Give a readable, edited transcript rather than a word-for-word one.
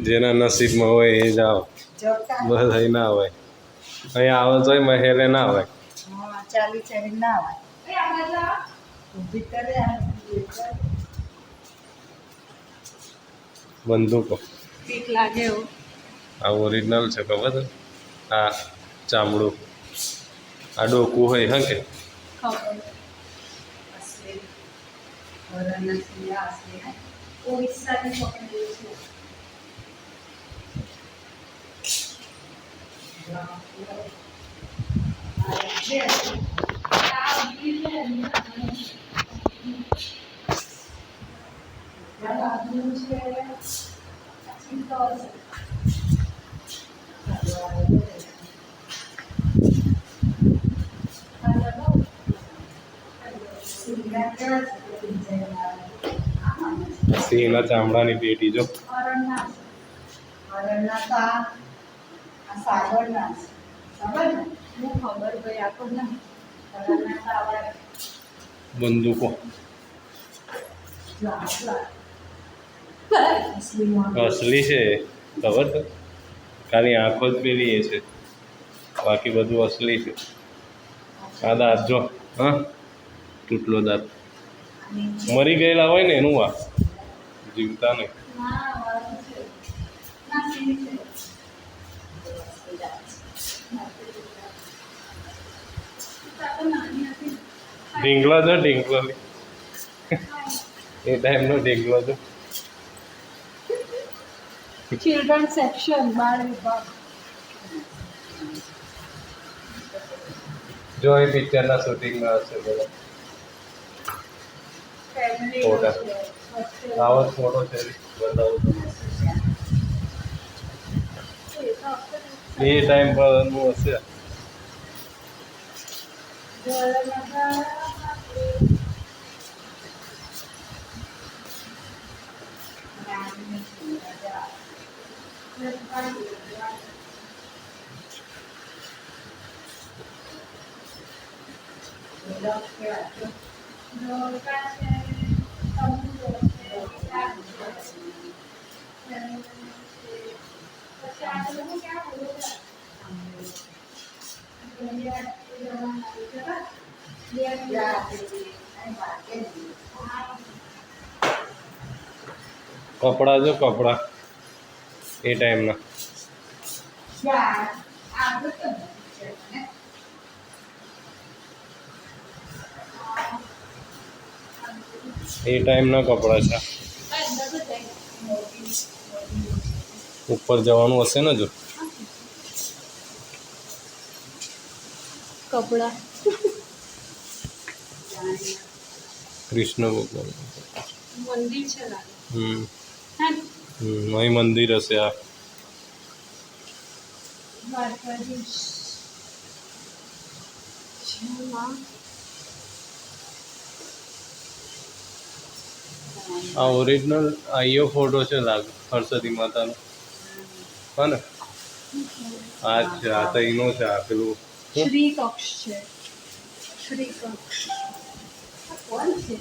જેના નસીબમાં હોય એ જ આવે, બસ અહીં ના હોય. અહીંયા આવે તોય મહેલે ના હોય. ચાલી ચાલી ના હોય. બંદૂકો બીક લાગે એવું. આ ઓરિજિનલ છે ખબર છે? આ ચામડું, આ ડોકું હોય હા કે ખબર અસલી ઓરિજિનલ અસલી હે ઓરિસ્સાની પકડેલી છે. સિંહના ચામડાની પેટી જો. બંદૂકો અસલી છે ખબર છે? ખાલી આંખો જ પેલી એ છે, બાકી બધું અસલી છે. આ દાંત જો, હા તૂટલો દાંત મરી ગયેલા હોય ને એનું આ જીવતા નહીં. ઢીંગલો છે ઢીંગલો એ ટાઈમનો ઢીંગલો છે. ચિલ્ડ્રન સેક્શન બાળ વિભાગ. જો એ પિક્ચરના શૂટિંગમાં હશે બધા ફોટા. આવો જ ફોટો છે બતાવું તમને. એ ટાઈમ પરનું હશે. કપડા જો કપડા એ ટાઈમના. એ ટાઈમના કપડા છે. ઉપર જવાનું હશે ને જો કપડા કૃષ્ણ ભગવાન મંદિર છે. અહીં મંદિર હશે. આ આ ઓરિજિનલ આઈઓ ફોટો છે લાગે હરસદી માતાનો, હા ને? આ જ છે. આ તો એનો છે. આ પેલું શ્રી કક્ષ છે. શ્રી કક્ષ કોણ છે?